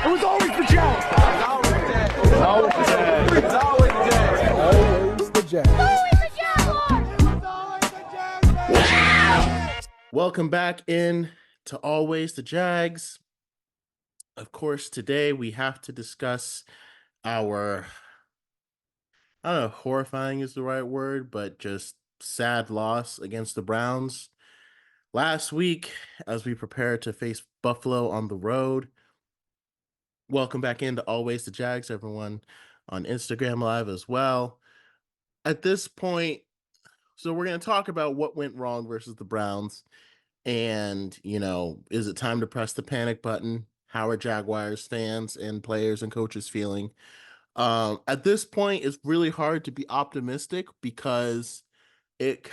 It was always the Jags. It's always the Jags. It's always the Jags. Always the Jags. Welcome back in to Always the Jags. Of course, today we have to discuss our, I don't know, horrifying is the right word, but just sad loss against the Browns last week as we prepare to face Buffalo on the road. Welcome back into Always the Jags, everyone on Instagram Live as well. At this point, so we're going to talk about what went wrong versus the Browns. And, is it time to press the panic button? How are Jaguars fans and players and coaches feeling? At this point, it's really hard to be optimistic because it's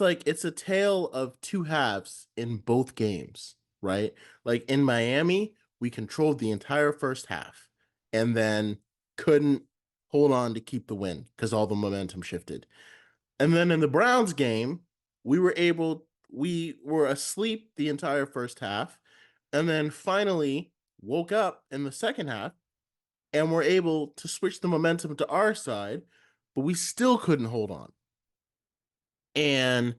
a tale of two halves in both games, right? Like in Miami, we controlled the entire first half and then couldn't hold on to keep the win because all the momentum shifted. And then in the Browns game, we were asleep the entire first half and then finally woke up in the second half and were able to switch the momentum to our side, but we still couldn't hold on. And,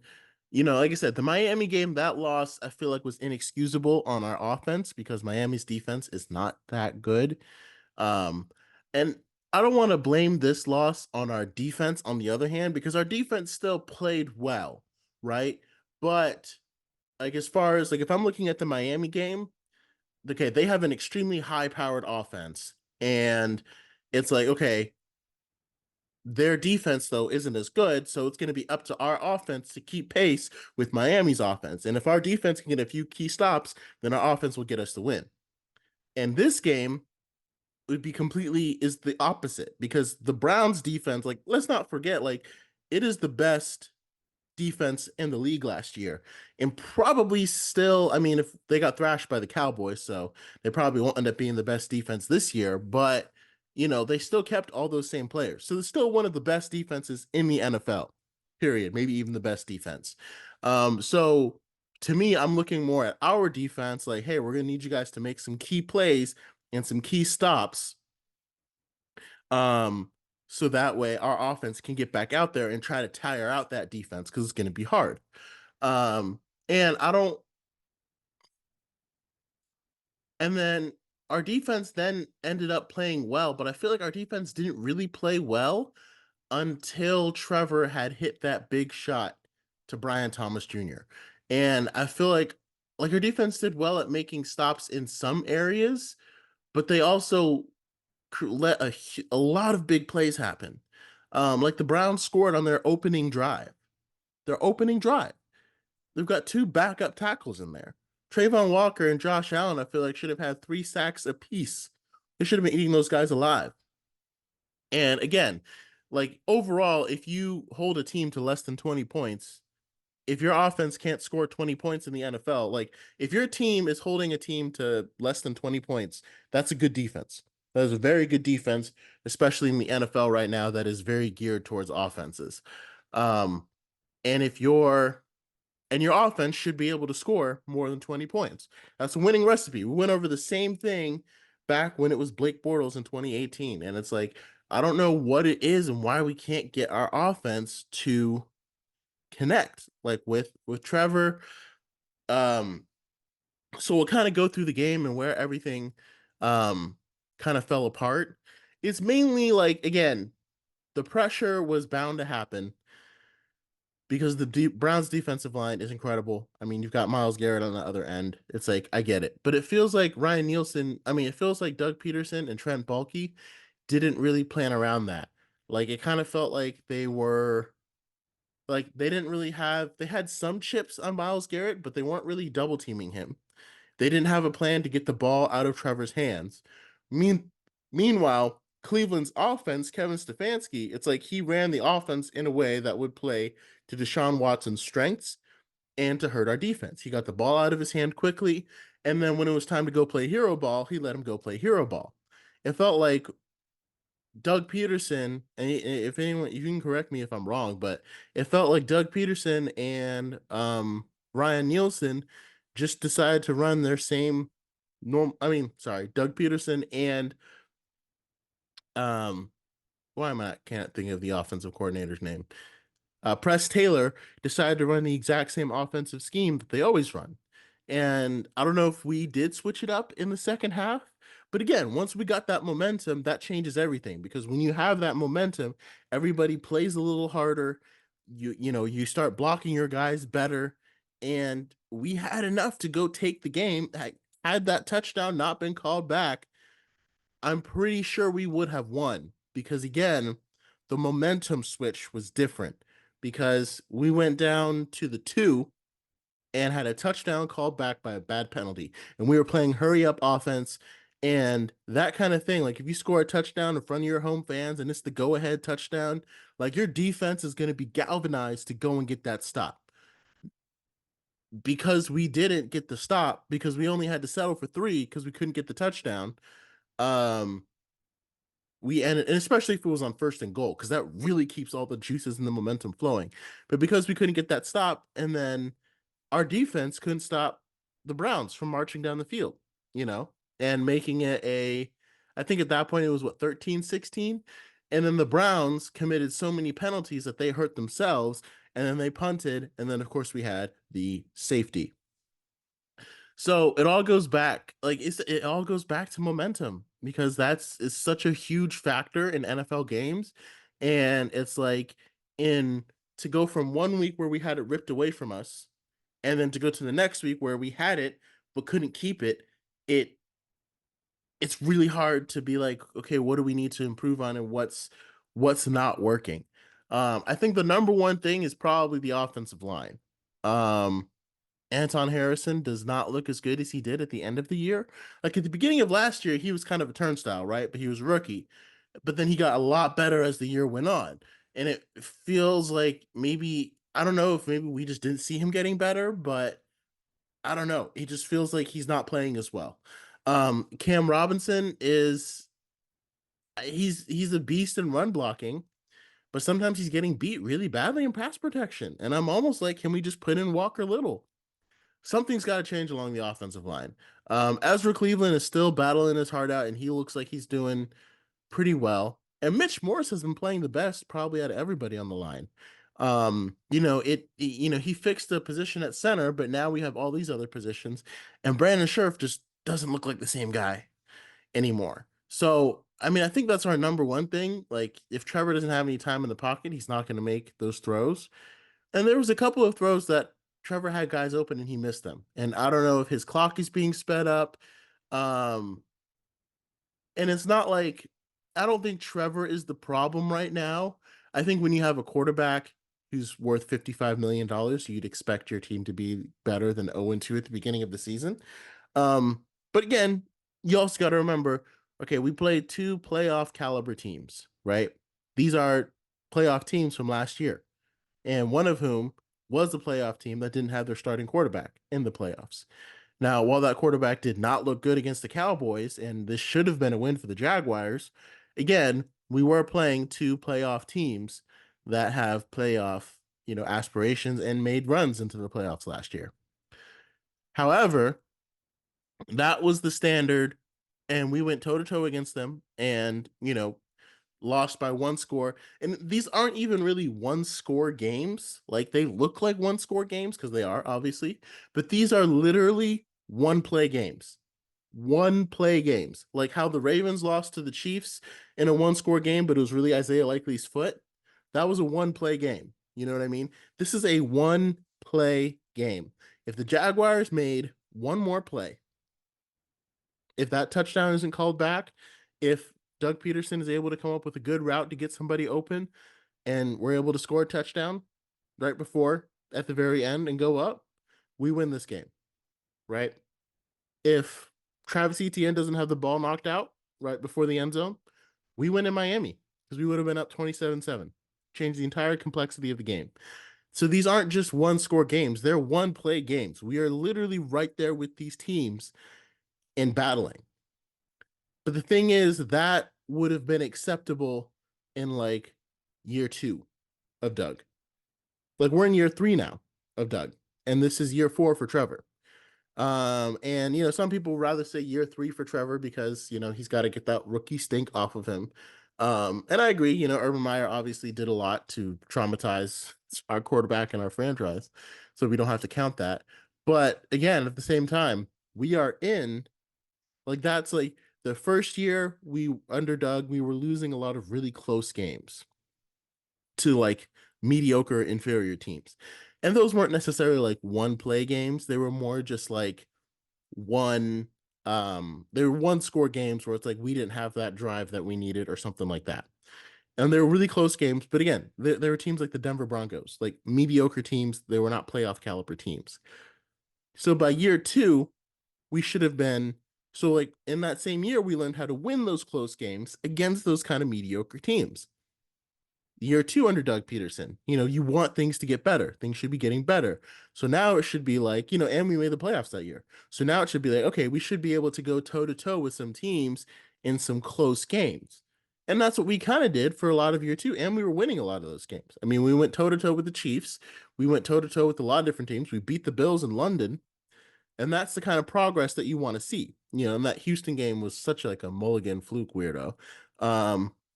like I said, the Miami game, that loss, I feel like was inexcusable on our offense because Miami's defense is not that good. And I don't want to blame this loss on our defense on the other hand, because our defense still played well, right? But as far as if I'm looking at the Miami game, okay, they have an extremely high-powered offense. And it's okay, their defense, though, isn't as good, so it's going to be up to our offense to keep pace with Miami's offense. And if our defense can get a few key stops, then our offense will get us the win. And this game is the opposite because the Browns defense, let's not forget, it is the best defense in the league last year. And probably still, if they got thrashed by the Cowboys, so they probably won't end up being the best defense this year, but they still kept all those same players. So it's still one of the best defenses in the NFL, period. Maybe even the best defense. So to me, I'm looking more at our defense, hey, we're going to need you guys to make some key plays and some key stops. So that way our offense can get back out there and try to tire out that defense because it's going to be hard. And then our defense then ended up playing well, but I feel like our defense didn't really play well until Trevor had hit that big shot to Brian Thomas Jr. And I feel like our defense did well at making stops in some areas, but they also let a lot of big plays happen. The Browns scored on their opening drive. They've got two backup tackles in there. Trayvon Walker and Josh Allen, I feel like, should have had 3 sacks apiece. They should have been eating those guys alive. And again, overall, if you hold a team to less than 20 points, if your offense can't score 20 points in the NFL, if your team is holding a team to less than 20 points, that's a good defense. That is a very good defense, especially in the NFL right now that is very geared towards offenses. And your offense should be able to score more than 20 points. That's a winning recipe. We went over the same thing back when it was Blake Bortles in 2018. And it's I don't know what it is and why we can't get our offense to connect with Trevor. So we'll kind of go through the game and where everything kind of fell apart. It's mainly again, the pressure was bound to happen because the Browns defensive line is incredible. You've got Myles Garrett on the other end. It's I get it, but it feels like it feels like Doug Peterson and Trent Baalke didn't really plan around that. It kind of felt like they were they didn't really they had some chips on Myles Garrett, but they weren't really double teaming him. They didn't have a plan to get the ball out of Trevor's hands. Meanwhile, Cleveland's offense, Kevin Stefanski, it's he ran the offense in a way that would play to Deshaun Watson's strengths and to hurt our defense. He got the ball out of his hand quickly, and then when it was time to go play hero ball, he let him go play hero ball. It felt like Doug Peterson, and if anyone, you can correct me if I'm wrong, but it felt like Doug Peterson and Ryan Nielsen just decided to run their same Doug Peterson and um can't think of the offensive coordinator's name. Press Taylor decided to run the exact same offensive scheme that they always run. And I don't know if we did switch it up in the second half, but again, once we got that momentum, that changes everything because when you have that momentum, everybody plays a little harder. You start blocking your guys better, and we had enough to go take the game. Had that touchdown not been called back, I'm pretty sure we would have won because again, the momentum switch was different because we went down to the 2 and had a touchdown called back by a bad penalty. And we were playing hurry up offense and that kind of thing. Like if you score a touchdown in front of your home fans and it's the go ahead touchdown, like your defense is going to be galvanized to go and get that stop. Because we didn't get the stop, because we only had to settle for 3 because we couldn't get the touchdown. We ended, and especially if it was on 1st and goal, because that really keeps all the juices and the momentum flowing. But because we couldn't get that stop, and then our defense couldn't stop the Browns from marching down the field, and making it I think at that point it was 13-16. And then the Browns committed so many penalties that they hurt themselves, and then they punted, and then of course we had the safety. So it all goes back, it all goes back to momentum because is such a huge factor in NFL games. And it's like to go from 1 week where we had it ripped away from us, and then to go to the next week where we had it but couldn't keep it, it's really hard to be like, okay, what do we need to improve on and what's not working? I think the number one thing is probably the offensive line. Anton Harrison does not look as good as he did at the end of the year. Like at the beginning of last year, he was kind of a turnstile, right? But he was a rookie. But then he got a lot better as the year went on. And it feels like I don't know if maybe we just didn't see him getting better, but I don't know. He just feels like he's not playing as well. Cam Robinson he's a beast in run blocking, but sometimes he's getting beat really badly in pass protection. And I'm almost like, can we just put in Walker Little? Something's got to change along the offensive line. Ezra Cleveland is still battling his heart out, and he looks like he's doing pretty well. And Mitch Morse has been playing the best, probably out of everybody on the line. He fixed the position at center, but now we have all these other positions, and Brandon Scherf just doesn't look like the same guy anymore. So, I mean, I think that's our number one thing. Like, if Trevor doesn't have any time in the pocket, he's not going to make those throws. And there was a couple of throws that Trevor had guys open and he missed them. And I don't know if his clock is being sped up. And it's not like, I don't think Trevor is the problem right now. I think when you have a quarterback who's worth $55 million, you'd expect your team to be better than 0-2 at the beginning of the season. But again, you also got to remember, okay, we played 2 playoff caliber teams, right? These are playoff teams from last year, and one of whom was the playoff team that didn't have their starting quarterback in the playoffs. Now, while that quarterback did not look good against the Cowboys, and this should have been a win for the Jaguars, again, we were playing 2 playoff teams that have playoff, aspirations and made runs into the playoffs last year. However, that was the standard, and we went toe to toe against them, and lost by 1 score. And these aren't even really 1 score games. Like, they look like 1 score games because they are, obviously, but these are literally 1 play games. 1 play games. Like how the Ravens lost to the Chiefs in a 1 score game, but it was really Isaiah Likely's foot. That was a 1 play game. You know what I mean? This is a 1 play game. If the Jaguars made 1 more play, if that touchdown isn't called back, if Doug Peterson is able to come up with a good route to get somebody open, and we're able to score a touchdown right before at the very end and go up, we win this game, right? If Travis Etienne doesn't have the ball knocked out right before the end zone, we win in Miami because we would have been up 27-7, changed the entire complexity of the game. So these aren't just 1 score games. They're 1 play games. We are literally right there with these teams in battling. But the thing is, that would have been acceptable in like year 2 of Doug. Like, we're in year 3 now of Doug, and this is year 4 for Trevor. And some people rather say year 3 for Trevor because he's got to get that rookie stink off of him. And I agree, Urban Meyer obviously did a lot to traumatize our quarterback and our franchise, so we don't have to count that. But again, at the same time, we are in that's like the first year we under Doug, we were losing a lot of really close games to like mediocre inferior teams. And those weren't necessarily like one play games. They were more just like one they were one score games where it's like we didn't have that drive that we needed or something like that. And they were really close games, but again, there were teams like the Denver Broncos, like mediocre teams. They were not playoff caliber teams. So by year 2, we should have been so like in that same year we learned how to win those close games against those kind of mediocre teams. Year 2 under Doug Peterson, you want things to get better. Things should be getting better. So now it should be like, and we made the playoffs that year. So now it should be like, okay, we should be able to go toe to toe with some teams in some close games. And that's what we kind of did for a lot of year 2. And we were winning a lot of those games. I mean, we went toe to toe with the Chiefs. We went toe to toe with a lot of different teams. We beat the Bills in London. And that's the kind of progress that you want to see. And that Houston game was such like a mulligan fluke weirdo.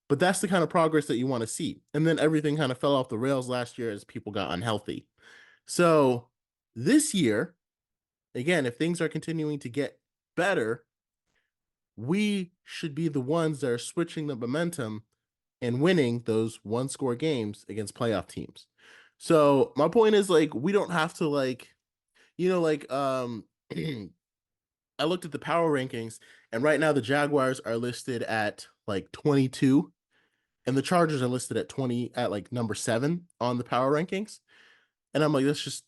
But that's the kind of progress that you want to see. And then everything kind of fell off the rails last year as people got unhealthy. So this year, again, if things are continuing to get better, we should be the ones that are switching the momentum and winning those one score games against playoff teams. So my point is like, we don't have to like, I looked at the power rankings and right now the Jaguars are listed at like 22 and the Chargers are listed at 20 at like number 7 on the power rankings. And I'm like, that's just,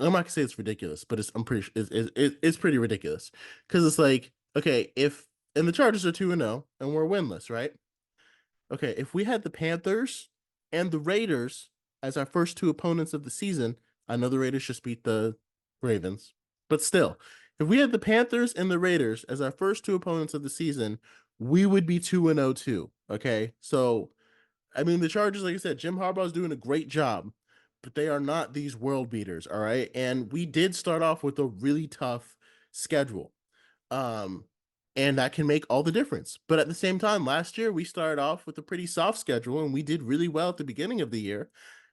I'm not gonna say it's ridiculous, but it's pretty ridiculous because it's like, okay, and the Chargers are 2-0 and we're winless, right? Okay, if we had the Panthers and the Raiders as our first 2 opponents of the season, I know the Raiders just beat the Ravens, but still, if we had the Panthers and the Raiders as our first 2 opponents of the season, we would be 2-0 too. Okay, so I mean the Chargers, like I said, Jim Harbaugh's doing a great job, but they are not these world beaters. All right, and we did start off with a really tough schedule, um, and that can make all the difference. But at the same time, last year we started off with a pretty soft schedule, and we did really well at the beginning of the year,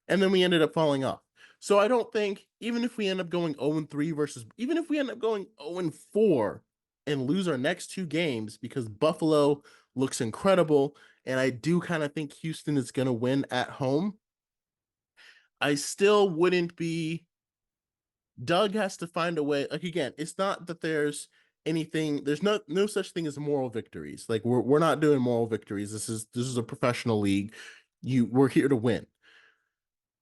and then we ended up falling off. So I don't think even if we end up going 0-3 versus even if we end up going 0-4 and lose our next 2 games because Buffalo looks incredible and I do kind of think Houston is going to win at home, I still wouldn't be. Doug has to find a way. Like again, it's not that there's anything. There's no such thing as moral victories. Like we're not doing moral victories. This is a professional league. We're here to win.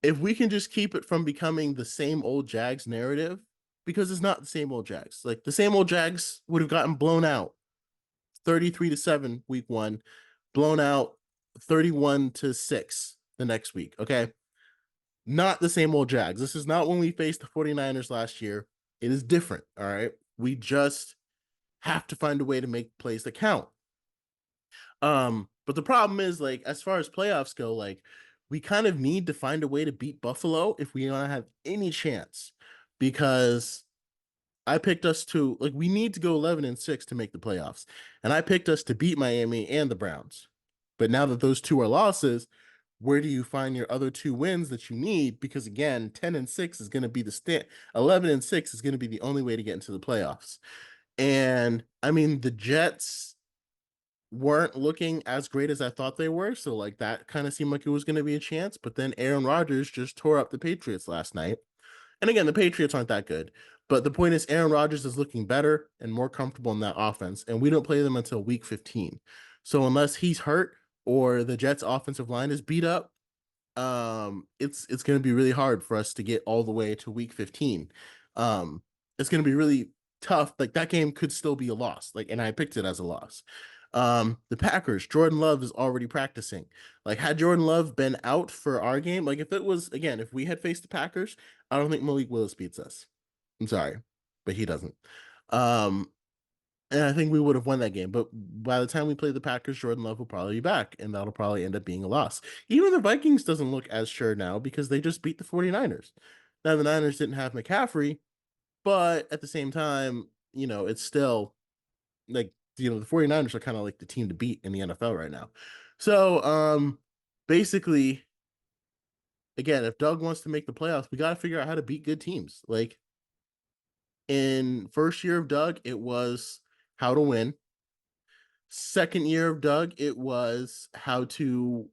If we can just keep it from becoming the same old Jags narrative, because it's not the same old Jags. Like the same old Jags would have gotten blown out 33-7 week 1, blown out 31-6 the next week. Okay. Not the same old Jags. This is not when we faced the 49ers last year. It is different. All right. We just have to find a way to make plays that count. But the problem is, like, as far as playoffs go, like, we kind of need to find a way to beat Buffalo if we want to have any chance. Because I picked us to, like, we need to go 11-6 to make the playoffs. And I picked us to beat Miami and the Browns. But now that those 2 are losses, where do you find your other 2 wins that you need? Because again, 10-6 is going to be the 11-6 is going to be the only way to get into the playoffs. And I mean, the Jets weren't looking as great as I thought they were. So like that kind of seemed like it was going to be a chance. But then Aaron Rodgers just tore up the Patriots last night. And again, the Patriots aren't that good. But the point is Aaron Rodgers is looking better and more comfortable in that offense. And we don't play them until week 15. So unless he's hurt or the Jets offensive line is beat up, it's going to be really hard for us to get all the way to week 15. It's going to be really tough. Like that game could still be a loss. Like, and I picked it as a loss. The Packers, Jordan Love is already practicing. Like, had Jordan Love been out for our game, like if it was again, if we had faced the Packers, I don't think Malik Willis beats us. I'm sorry, but he doesn't. And I think we would have won that game. But by the time we play the Packers, Jordan Love will probably be back, and that'll probably end up being a loss. Even the Vikings doesn't look as sure now because they just beat the 49ers. Now, the Niners didn't have McCaffrey, But at the same time, it's still like, the 49ers are kind of like the team to beat in the NFL right now. So, basically, again, if Doug wants to make the playoffs, we got to figure out how to beat good teams. Like in first year of Doug, it was how to win. Second year of Doug, it was how to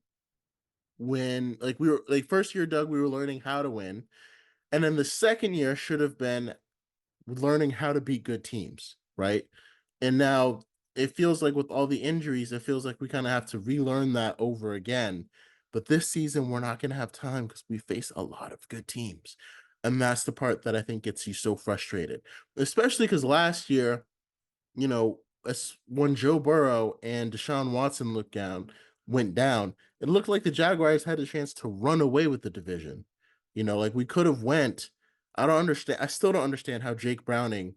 win. Like we were like first year of Doug, we were learning how to win. And then the second year should have been learning how to beat good teams, right? And now it feels like with all the injuries, it feels like we kind of have to relearn that over again. But this season, we're not going to have time because we face a lot of good teams. And that's the part that I think gets you so frustrated, especially because last year, when Joe Burrow and Deshaun Watson went down, it looked like the Jaguars had a chance to run away with the division. Like we could have went. I don't understand. I still don't understand how Jake Browning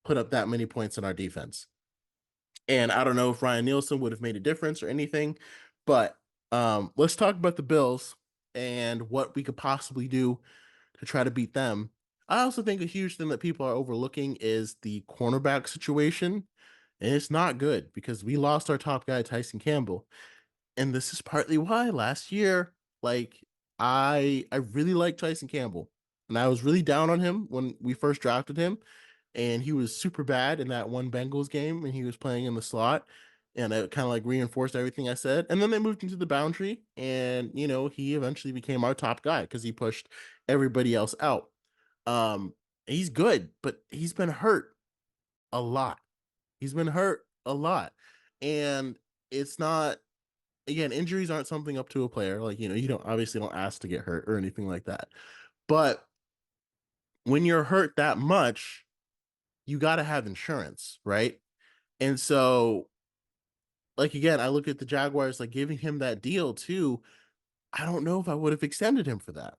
put up that many points in our defense. And I don't know if Ryan Nielsen would have made a difference or anything, but let's talk about the Bills and what we could possibly do to try to beat them. I also think a huge thing that people are overlooking is the cornerback situation. And it's not good because we lost our top guy, Tyson Campbell. And this is partly why last year, like I really liked Tyson Campbell. And I was really down on him when we first drafted him. And he was super bad in that one Bengals game and he was playing in the slot. And it kind of like reinforced everything I said. And then they moved into the boundary, and he eventually became our top guy because he pushed everybody else out. He's good, but he's been hurt a lot. He's been hurt a lot. And it's not, again, injuries aren't something up to a player. Like, you don't obviously don't ask to get hurt or anything like that. But when you're hurt that much, you got to have insurance, right? And so, like, again, I look at the Jaguars, like giving him that deal too. I don't know if I would have extended him for that.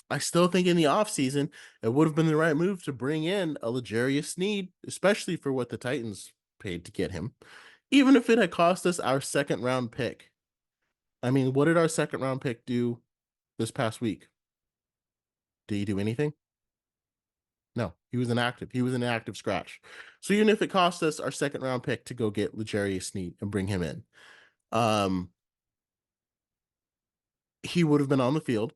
I still think in the offseason, it would have been the right move to bring in a L'Jarius Sneed, especially for what the Titans paid to get him, even if it had cost us our second round pick. I mean, what did our second round pick do this past week? Did he do anything? No, he was inactive. He was an active scratch. So even if it cost us our second round pick to go get L'Jarius Sneed and bring him in, um, he would have been on the field.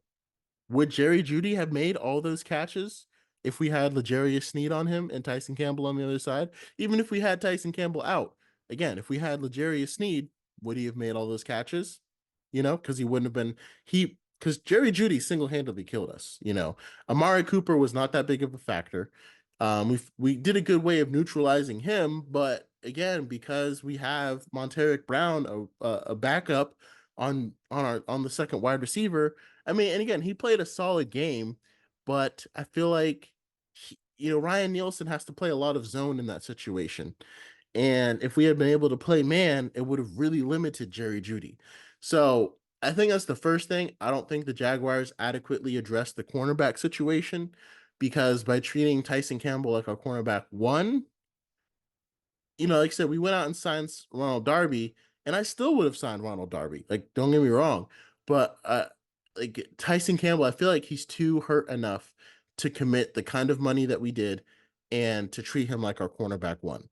Would Jerry Jeudy have made all those catches if we had L'Jarius Sneed on him and Tyson Campbell on the other side? Even if we had Tyson Campbell out, again, if we had L'Jarius Sneed, would he have made all those catches? Because he wouldn't have been because Jerry Jeudy single-handedly killed us. Amari Cooper was not that big of a factor. We did a good way of neutralizing him, but again, because we have Monteric Brown, a backup on the second wide receiver. I mean, and again, he played a solid game, but I feel like Ryan Nielsen has to play a lot of zone in that situation. And if we had been able to play man, it would have really limited Jerry Jeudy. So I think that's the first thing. I don't think the Jaguars adequately addressed the cornerback situation because by treating Tyson Campbell like a cornerback one, like I said, we went out and signed Ronald Darby, and I still would have signed Ronald Darby. Like, don't get me wrong, but like Tyson Campbell, I feel like he's too hurt enough to commit the kind of money that we did and to treat him like our cornerback one.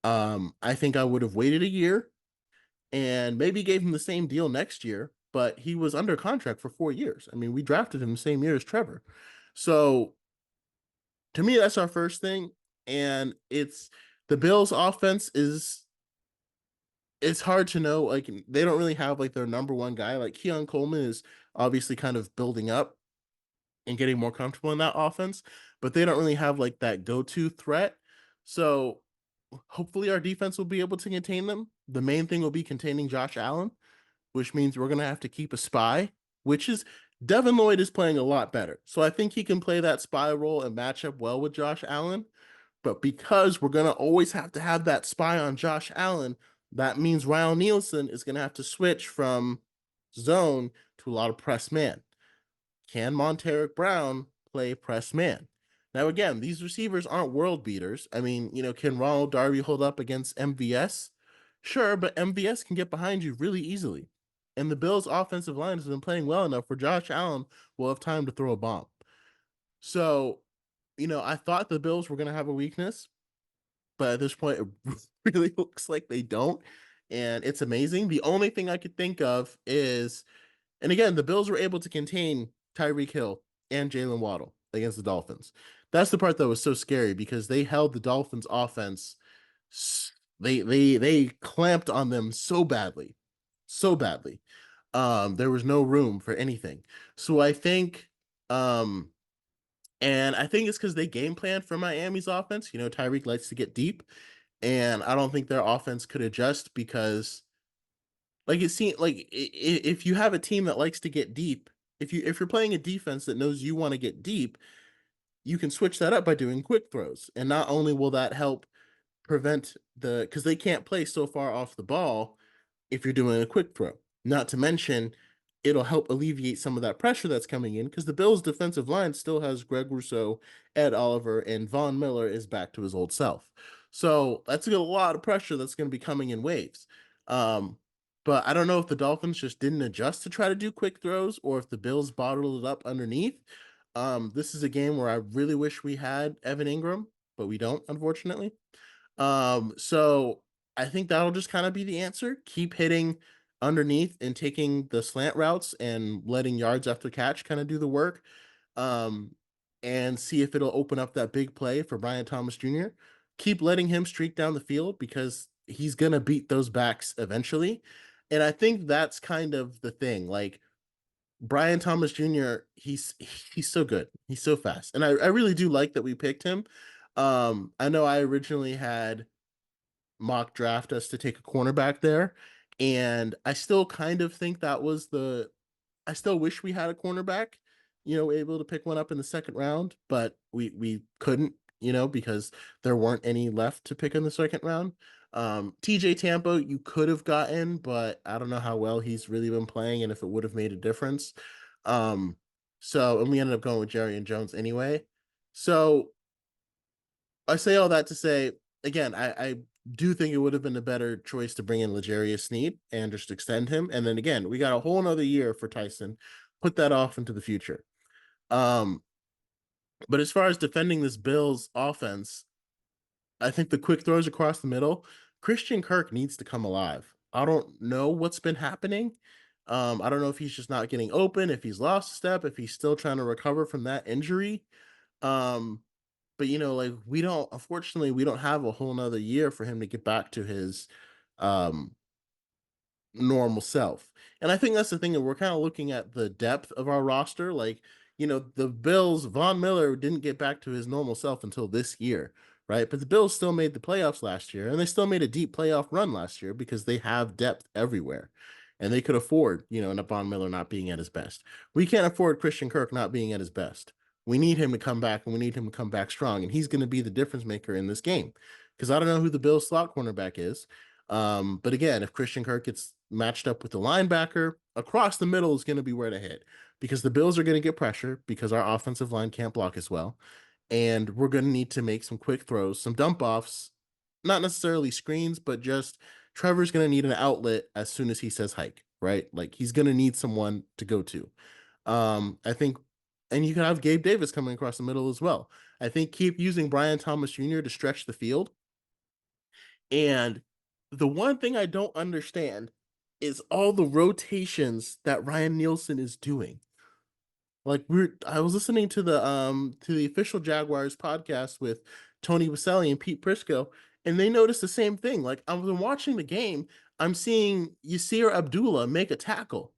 I think I would have waited a year and maybe gave him the same deal next year, but he was under contract for 4 years. I mean, we drafted him the same year as Trevor. So to me, that's our first thing. And it's the Bills offense it's hard to know. Like they don't really have like their number one guy. Like Keon Coleman is obviously kind of building up and getting more comfortable in that offense, but they don't really have like that go-to threat. So hopefully our defense will be able to contain them. The main thing will be containing Josh Allen, which means we're going to have to keep a spy, which is Devin Lloyd is playing a lot better. So I think he can play that spy role and match up well with Josh Allen. But because we're going to always have to have that spy on Josh Allen, that means Ryan Nielsen is going to have to switch from zone to a lot of press man. Can Monteric Brown play press man? Now, again, these receivers aren't world beaters. I mean, can Ronald Darby hold up against MVS? Sure, but MVS can get behind you really easily. And the Bills' offensive line has been playing well enough where Josh Allen will have time to throw a bomb. So I thought the Bills were going to have a weakness, but at this point, it really looks like they don't. And it's amazing. The only thing I could think of is, and again, the Bills were able to contain Tyreek Hill and Jalen Waddle against the Dolphins. That's the part that was so scary because they held the Dolphins offense. They clamped on them so badly, so badly. There was no room for anything. So I think, and I think it's because they game planned for Miami's offense. Tyreek likes to get deep, and I don't think their offense could adjust because, like, it seemed like if you have a team that likes to get deep, if you're playing a defense that knows you want to get deep, you can switch that up by doing quick throws, and not only will that help prevent because they can't play so far off the ball if you're doing a quick throw. Not to mention, it'll help alleviate some of that pressure that's coming in because the Bills' defensive line still has Greg Rousseau, Ed Oliver, and Von Miller is back to his old self. So that's a lot of pressure that's going to be coming in waves. But I don't know if the Dolphins just didn't adjust to try to do quick throws or if the Bills bottled it up underneath. This is a game where I really wish we had Evan Ingram, but we don't, unfortunately. So I think that'll just kind of be the answer. Keep hitting underneath and taking the slant routes and letting yards after catch kind of do the work. And see if it'll open up that big play for Brian Thomas Jr. Keep letting him streak down the field because he's going to beat those backs eventually. And I think that's kind of the thing. Like, Brian Thomas Jr., he's so good. He's so fast. And I really do like that we picked him. I know I originally had mock draft us to take a cornerback there, and I still kind of think that was I still wish we had a cornerback, able to pick one up in the second round, but we couldn't, because there weren't any left to pick in the second round. TJ Tampa, you could have gotten, but I don't know how well he's really been playing and if it would have made a difference. And we ended up going with Jerry and Jones anyway. So I say all that to say, again, I do think it would have been a better choice to bring in L'Jarius Sneed and just extend him. And then again, we got a whole nother year for Tyson. Put that off into the future. But as far as defending this Bills offense, I think the quick throws across the middle, Christian Kirk needs to come alive. I don't know what's been happening. I don't know if he's just not getting open, if he's lost a step, if he's still trying to recover from that injury. But like unfortunately, we don't have a whole nother year for him to get back to his normal self. And I think that's the thing that we're kind of looking at the depth of our roster. Like, the Bills, Von Miller didn't get back to his normal self until this year, right? But the Bills still made the playoffs last year, and they still made a deep playoff run last year because they have depth everywhere. And they could afford, Von Miller not being at his best. We can't afford Christian Kirk not being at his best. We need him to come back, and we need him to come back strong. And he's going to be the difference maker in this game. Because I don't know who the Bills slot cornerback is. But again, if Christian Kirk gets matched up with the linebacker, across the middle is going to be where to hit. Because the Bills are going to get pressure because our offensive line can't block as well. And we're going to need to make some quick throws, some dump offs, not necessarily screens, but just Trevor's going to need an outlet as soon as he says hike, right? Like, he's going to need someone to go to. I think, and you can have Gabe Davis coming across the middle as well. I think keep using Brian Thomas Jr. to stretch the field. And the one thing I don't understand is all the rotations that Ryan Nielsen is doing. Like, I was listening to the official Jaguars podcast with Tony Waselli and Pete Prisco, and they noticed the same thing. Like, I was watching the game, I'm seeing Yasir Abdullah make a tackle.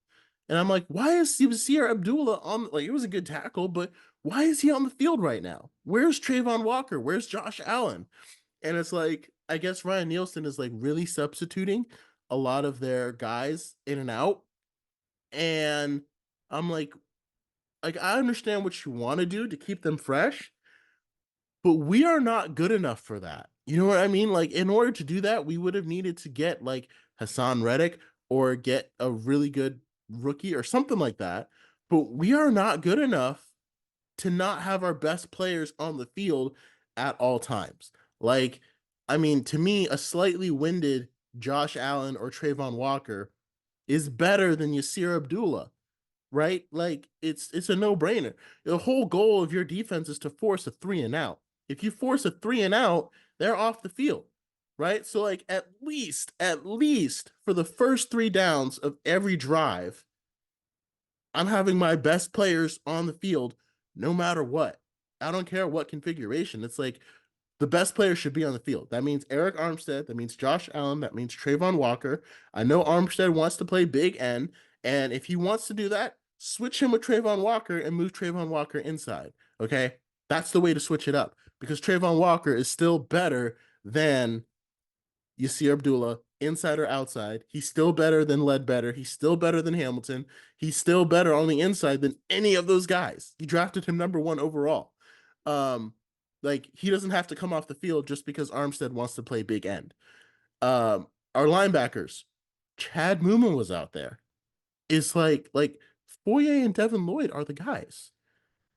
And I'm like, why is Yasir Abdullah on? Like, it was a good tackle, but why is he on the field right now? Where's Trayvon Walker? Where's Josh Allen? And it's like, I guess Ryan Nielsen is like really substituting a lot of their guys in and out. And I'm like, I understand what you want to do to keep them fresh, but we are not good enough for that. You know what I mean? Like, in order to do that, we would have needed to get like Hassan Reddick or get a really good rookie or something like that. But we are not good enough to not have our best players on the field at all times. Like, I mean, to me, a slightly winded Josh Allen or Trayvon Walker is better than Yasir Abdullah. right? Like it's a no-brainer. The whole goal of your defense is to force a 3-and-out. If you force a 3-and-out, they're off the field, right? So like at least for the first 3 downs of every drive, I'm having my best players on the field no matter what. I don't care what configuration. It's like the best player should be on the field. That means Eric Armstead. That means Josh Allen. That means Trayvon Walker. I know Armstead wants to play big end, and if he wants to do that, switch him with Trayvon Walker and move Trayvon Walker inside. Okay, that's the way to switch it up because Trayvon Walker is still better than Yasir Abdullah, inside or outside. He's still better than Ledbetter. He's still better than Hamilton. He's still better on the inside than any of those guys. You drafted him number 1 overall. Um, like he doesn't have to come off the field just because Armstead wants to play big end. Our linebackers, Chad Muma was out there. It's like Foye and Devin Lloyd are the guys.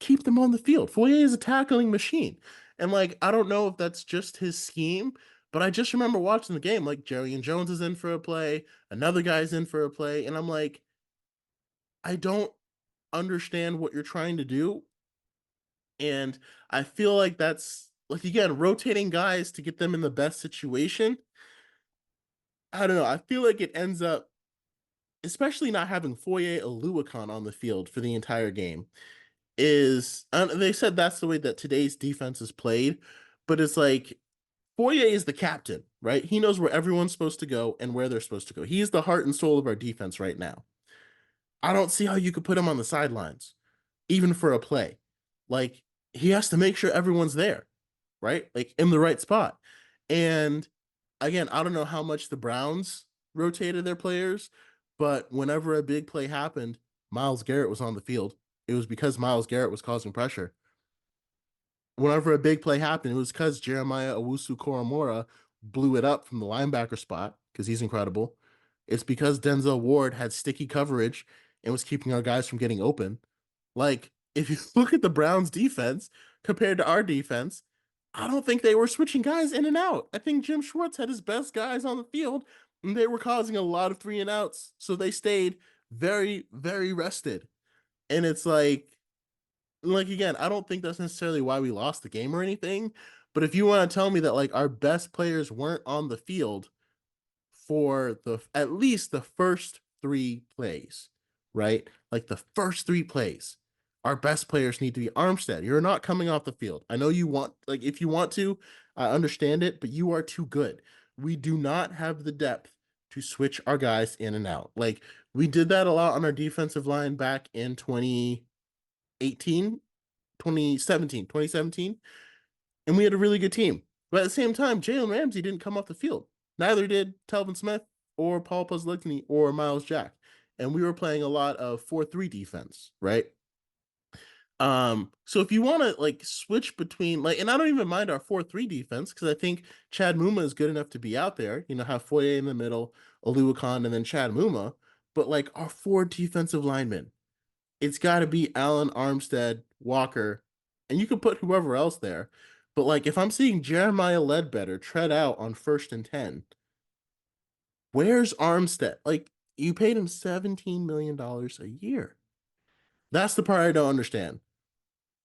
Keep them on the field. Foye is a tackling machine. And like, I don't know if that's just his scheme, but I just remember watching the game. Like, Jerry and Jones is in for a play, another guy's in for a play, and I'm like, I don't understand what you're trying to do. And I feel like that's like again, rotating guys to get them in the best situation. I don't know. I feel like it ends up, especially not having Foye Oluwakan on the field for the entire game, is they said that's the way that today's defense is played, but it's like Foye is the captain, right? He knows where everyone's supposed to go and where they're supposed to go. He's the heart and soul of our defense right now. I don't see how you could put him on the sidelines, even for a play. Like, he has to make sure everyone's there, right? Like, in the right spot. And again, I don't know how much the Browns rotated their players, but whenever a big play happened, Myles Garrett was on the field. It was because Myles Garrett was causing pressure. Whenever a big play happened, it was because Jeremiah Owusu-Koramoah blew it up from the linebacker spot because he's incredible. It's because Denzel Ward had sticky coverage and was keeping our guys from getting open. Like, if you look at the Browns defense compared to our defense, I don't think they were switching guys in and out. I think Jim Schwartz had his best guys on the field, and they were causing a lot of 3-and-outs. So they stayed very, very rested. And it's like again, I don't think that's necessarily why we lost the game or anything. But if you want to tell me that like our best players weren't on the field for the at least the first 3 plays, right? Like the first 3 plays, our best players need to be Armstead. You're not coming off the field. I know you want, like, if you want to, I understand it, but you are too good. We do not have the depth to switch our guys in and out. Like, we did that a lot on our defensive line back in 2018, 2017, and we had a really good team. But at the same time, Jalen Ramsey didn't come off the field. Neither did Telvin Smith or Paul Posluszny or Miles Jack. And we were playing a lot of 4-3 defense, right? So if you want to like switch between like, and I don't even mind our 4-3 defense because I think Chad Muma is good enough to be out there. You know, have Foye in the middle, Oluwakan, and then Chad Muma. But like our 4 defensive linemen, it's got to be Allen, Armstead, Walker, and you can put whoever else there. But like if I'm seeing Jeremiah Ledbetter tread out on 1st and 10, where's Armstead? Like, you paid him $17 million a year. That's the part I don't understand.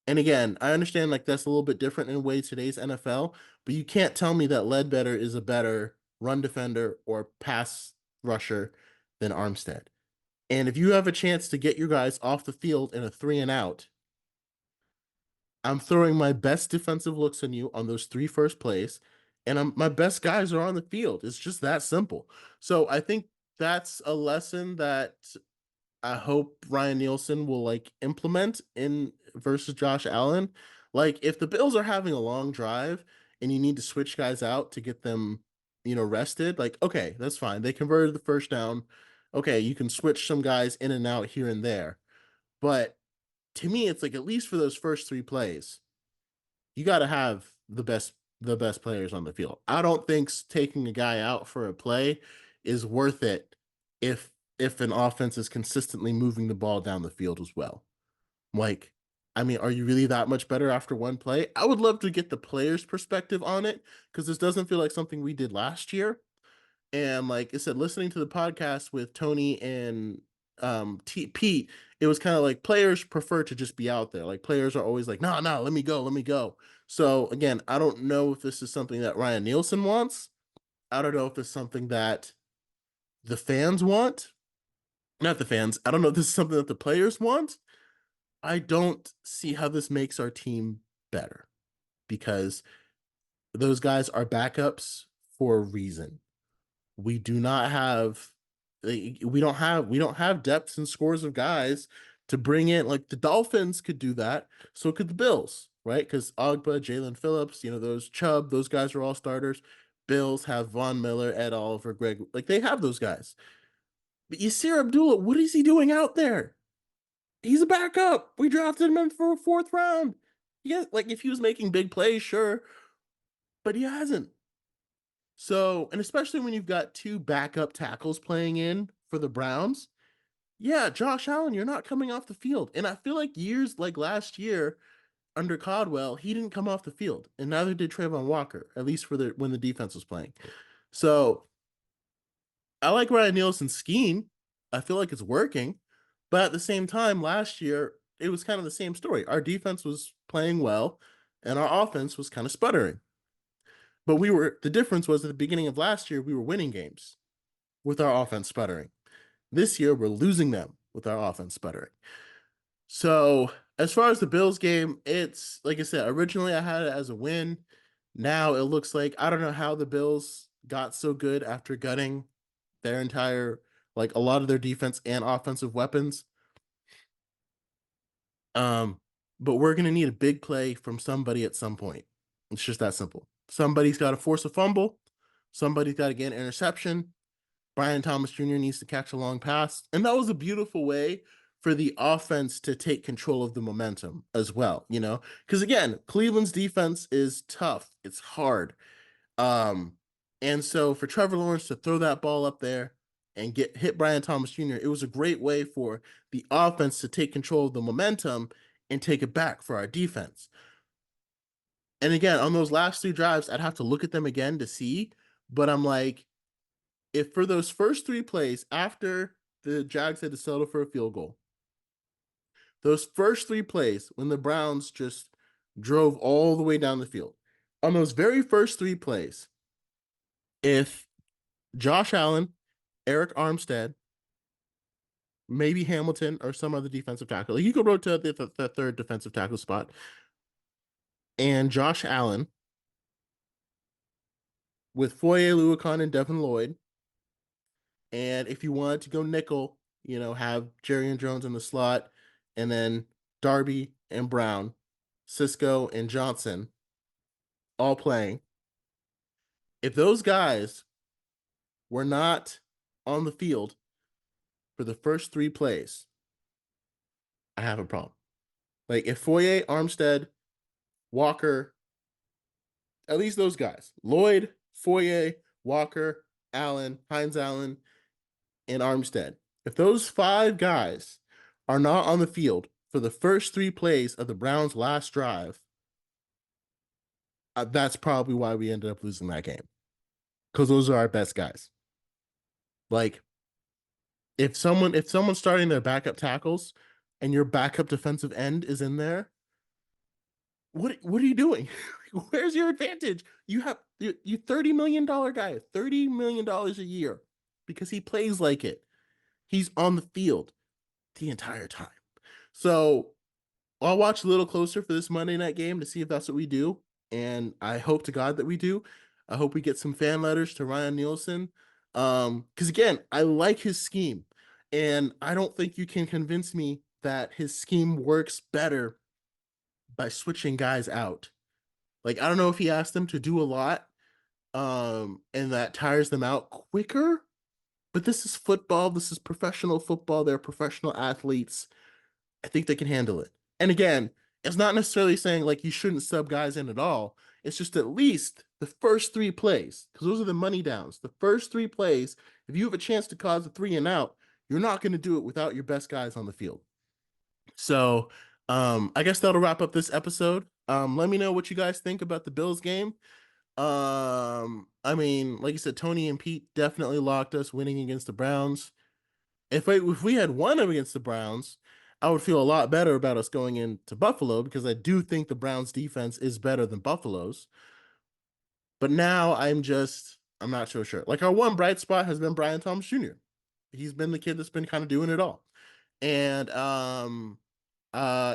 And again, I understand like that's a little bit different in a way today's NFL, but you can't tell me that Ledbetter is a better run defender or pass rusher than Armstead. And if you have a chance to get your guys off the field in a 3-and-out, I'm throwing my best defensive looks on you on those 3 first plays, and my best guys are on the field. It's just that simple. So I think that's a lesson that I hope Ryan Nielsen will like implement in versus Josh Allen. Like, if the Bills are having a long drive and you need to switch guys out to get them, rested, like, okay, that's fine. They converted the first down. Okay, you can switch some guys in and out here and there. But to me, it's like at least for those first 3 plays, you got to have the best players on the field. I don't think taking a guy out for a play is worth it if an offense is consistently moving the ball down the field as well. Like, I mean, are you really that much better after 1 play? I would love to get the player's perspective on it because this doesn't feel like something we did last year. And like I said, listening to the podcast with Tony and Pete, it was kind of like players prefer to just be out there. Like players are always like, no, no, let me go, let me go. So again, I don't know if this is something that Ryan Nielsen wants. I don't know if it's something that the fans want. Not the fans. I don't know if this is something that the players want. I don't see how this makes our team better because those guys are backups for a reason. We do not have we don't have depths and scores of guys to bring in. Like the Dolphins could do that, so could the Bills, right? Because Ogba, Jalen Phillips, those Chubb, those guys are all starters. Bills have Von Miller, Ed Oliver, Greg, like they have those guys. But Yasir Abdullah, what is he doing out there? He's a backup. We drafted him in for a fourth round. Yeah, like if he was making big plays, sure, but he hasn't. So, and especially when you've got two backup tackles playing in for the Browns, yeah, Josh Allen, you're not coming off the field. And I feel like years like last year under Caldwell, he didn't come off the field, and neither did Trayvon Walker, at least for the when the defense was playing. So I like Ryan Nielsen's scheme. I feel like it's working, but at the same time, last year it was kind of the same story. Our defense was playing well, and our offense was kind of sputtering. But the difference was at the beginning of last year, we were winning games with our offense sputtering. This year, we're losing them with our offense sputtering. So, as far as the Bills game, it's like I said, originally I had it as a win. Now it looks like I don't know how the Bills got so good after gutting their entire, like a lot of their defense and offensive weapons. Um, but we're going to need a big play from somebody at some point. It's just that simple. Somebody's got to force a fumble. Somebody's got to get an interception. Brian Thomas Jr. needs to catch a long pass. And that was a beautiful way for the offense to take control of the momentum as well, Because again, Cleveland's defense is tough. It's hard. And so for Trevor Lawrence to throw that ball up there and hit Brian Thomas Jr., it was a great way for the offense to take control of the momentum and take it back for our defense. And again, on those last three drives, I'd have to look at them again to see. But I'm like, if for those first three plays after the Jags had to settle for a field goal, those first three plays when the Browns just drove all the way down the field, on those very first three plays, if Josh Allen, Eric Armstead, maybe Hamilton or some other defensive tackle, like you could rotate the third defensive tackle spot, and Josh Allen with Foye Oluokun and Devin Lloyd. And if you wanted to go nickel, have Jerry and Jones in the slot, and then Darby and Brown, Cisco and Johnson all playing. If those guys were not on the field for the first three plays, I have a problem. Like if Foye, Armstead, Walker, at least those guys, Lloyd, Foye, Walker, Allen, Hines Allen, and Armstead, if those five guys are not on the field for the first three plays of the Browns' last drive, that's probably why we ended up losing that game. Because those are our best guys. Like, if someone's starting their backup tackles and your backup defensive end is in there, what are you doing? Where's your advantage? You have you $30 million guy, $30 million a year because he plays like it. He's on the field the entire time. So I'll watch a little closer for this Monday night game to see if that's what we do. And I hope to God that we do. I hope we get some fan letters to Ryan Nielsen. Because again, I like his scheme. And I don't think you can convince me that his scheme works better by switching guys out. Like, I don't know if he asked them to do a lot, and that tires them out quicker. But this is football. This is professional football. They're professional athletes. I think they can handle it. And again, it's not necessarily saying like you shouldn't sub guys in at all. It's just at least the first three plays, because those are the money downs. The first three plays, if you have a chance to cause a 3 and out, you're not going to do it without your best guys on the field. So I guess that'll wrap up this episode. Let me know what you guys think about the Bills game. I mean, like I said, Tony and Pete definitely locked us winning against the Browns. If we had won against the Browns, I would feel a lot better about us going into Buffalo because I do think the Browns defense is better than Buffalo's. But now I'm not so sure. Like our one bright spot has been Brian Thomas Jr. He's been the kid that's been kind of doing it all. And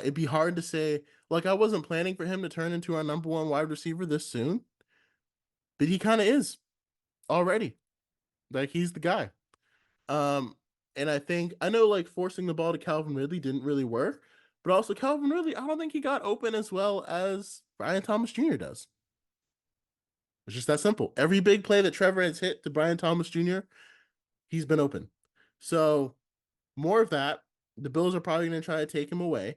it'd be hard to say, like I wasn't planning for him to turn into our number one wide receiver this soon, but he kind of is already. Like he's the guy. Um, and I know like forcing the ball to Calvin Ridley didn't really work, but also Calvin Ridley, I don't think he got open as well as Brian Thomas Jr. does. It's just that simple. Every big play that Trevor has hit to Brian Thomas Jr., he's been open. So more of that. The Bills are probably going to try to take him away,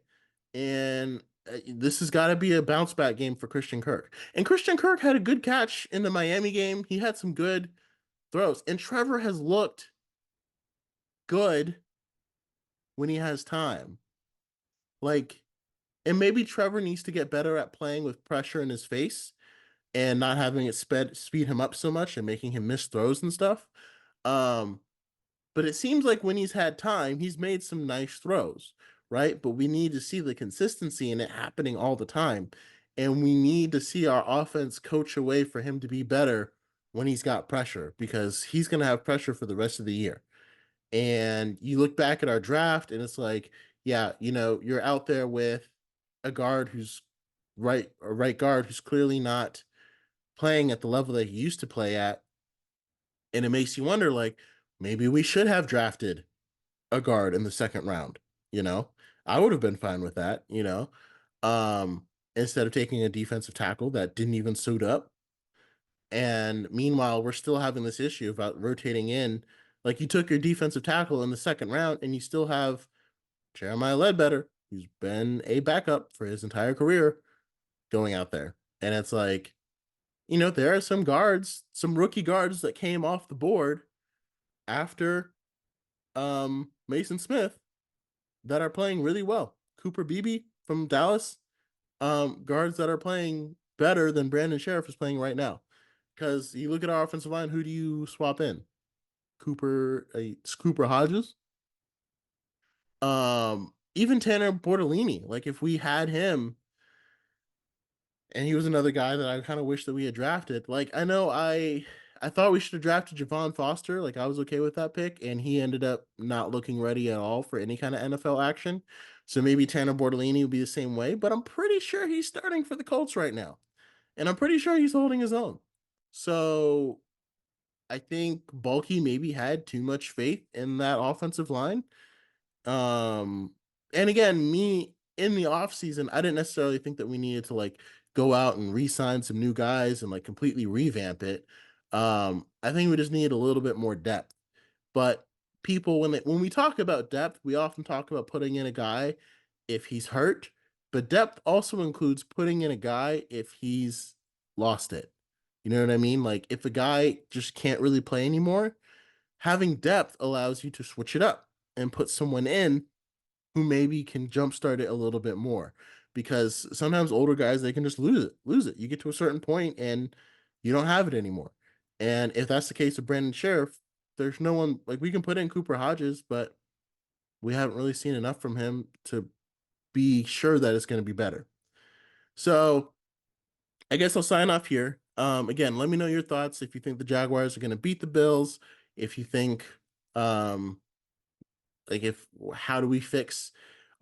and this has got to be a bounce back game for Christian Kirk. And Christian Kirk had a good catch in the Miami game. He had some good throws, and Trevor has looked good when he has time. Like, and maybe Trevor needs to get better at playing with pressure in his face and not having it speed him up so much and making him miss throws and stuff. Um, but it seems like when he's had time, he's made some nice throws, right? But we need to see the consistency in it happening all the time. And we need to see our offense coach away for him to be better when he's got pressure because he's going to have pressure for the rest of the year. And you look back at our draft and it's like, yeah, you're out there with a guard who's a right guard who's clearly not playing at the level that he used to play at. And it makes you wonder, like, maybe we should have drafted a guard in the second round, you know? I would have been fine with that, instead of taking a defensive tackle that didn't even suit up. And meanwhile, we're still having this issue about rotating in. Like you took your defensive tackle in the second round and you still have Jeremiah Ledbetter, who's been a backup for his entire career, going out there. And it's like, there are some guards, some rookie guards that came off the board after Mason Smith that are playing really well. Cooper Beebe from Dallas, guards that are playing better than Brandon Sheriff is playing right now. Because you look at our offensive line, who do you swap in? Cooper Hodges. Even Tanner Bortolini. Like if we had him, and he was another guy that I kind of wish that we had drafted. Like I know I thought we should have drafted Javon Foster. Like I was okay with that pick, and he ended up not looking ready at all for any kind of NFL action. So maybe Tanner Bortolini would be the same way, but I'm pretty sure he's starting for the Colts right now. And I'm pretty sure he's holding his own. So I think Baalke maybe had too much faith in that offensive line. And again, me in the offseason, I didn't necessarily think that we needed to like go out and re-sign some new guys and like completely revamp it. I think we just need a little bit more depth. But people, when we talk about depth, we often talk about putting in a guy if he's hurt, but depth also includes putting in a guy if he's lost it. You know what I mean? Like if a guy just can't really play anymore, having depth allows you to switch it up and put someone in who maybe can jumpstart it a little bit more. Because sometimes older guys they can just lose it. You get to a certain point and you don't have it anymore. And if that's the case of Brandon Sheriff, there's no one like we can put in Cooper Hodges, but we haven't really seen enough from him to be sure that it's going to be better. So I guess I'll sign off here. Again, let me know your thoughts if you think the Jaguars are going to beat the Bills. If you think, like, if how do we fix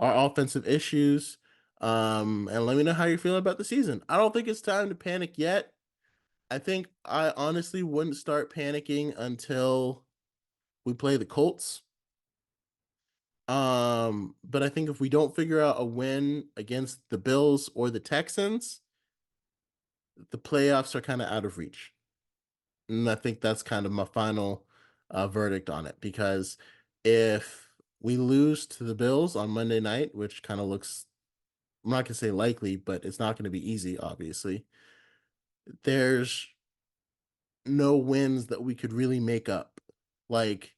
our offensive issues? And let me know how you're feeling about the season. I don't think it's time to panic yet. I think I honestly wouldn't start panicking until we play the Colts. But I think if we don't figure out a win against the Bills or the Texans, the playoffs are kind of out of reach. And I think that's kind of my final verdict on it because if we lose to the Bills on Monday night, which kind of looks, I'm not going to say likely, but it's not going to be easy, obviously, there's no wins that we could really make up. Like,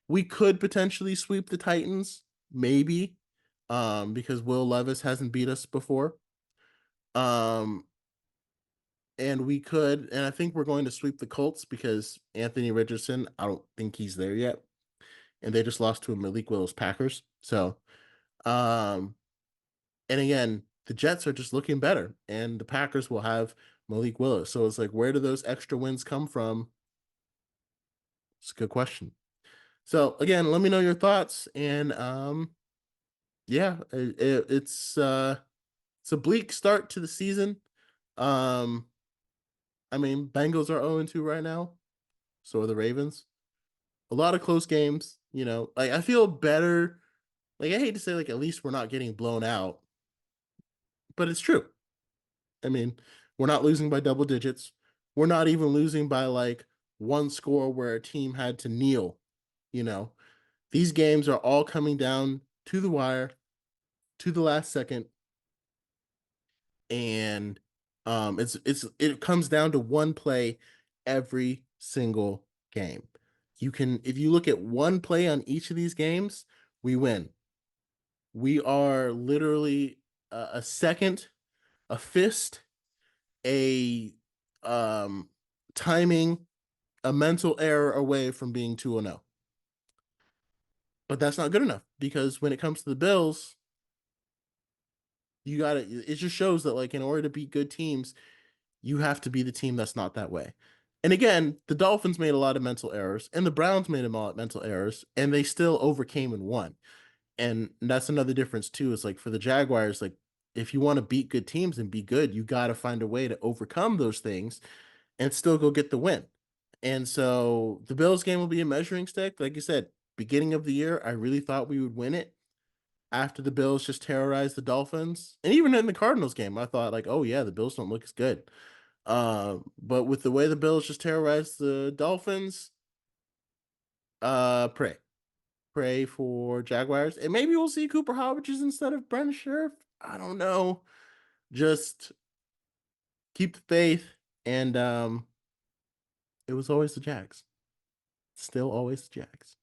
we could potentially sweep the Titans, maybe, because Will Levis hasn't beat us before. Um, and we could, and I think we're going to sweep the Colts because Anthony Richardson, I don't think he's there yet. and they just lost to a Malik Willis Packers. So, and again, the Jets are just looking better, and the Packers will have Malik Willis. So it's like, where do those extra wins come from? It's a good question. So again, let me know your thoughts, and yeah, it's a bleak start to the season. Um, I mean, Bengals are 0-2 right now. So are the Ravens. A lot of close games, Like I feel better. Like I hate to say like at least we're not getting blown out, but it's true. I mean, we're not losing by double digits. We're not even losing by like one score where a team had to kneel, you know. These games are all coming down to the wire, to the last second, and it comes down to one play every single game. If you look at one play on each of these games, we win. We are literally a second, a fist, a timing, a mental error away from being 2-0. But that's not good enough because when it comes to the Bills, it just shows that like in order to beat good teams, you have to be the team that's not that way. And again, the Dolphins made a lot of mental errors and the Browns made a lot of mental errors and they still overcame and won. And that's another difference too. Is like for the Jaguars, like if you want to beat good teams and be good, you got to find a way to overcome those things and still go get the win. And so the Bills game will be a measuring stick. Like you said, beginning of the year, I really thought we would win it after the Bills just terrorized the Dolphins. And even in the Cardinals game, I thought like, oh yeah, the Bills don't look as good. But with the way the Bills just terrorized the Dolphins, pray. Pray for Jaguars. And maybe we'll see Cooper Hodges instead of Brent Sheriff. I don't know. Just keep the faith. And it was always the Jags. Still always the Jags.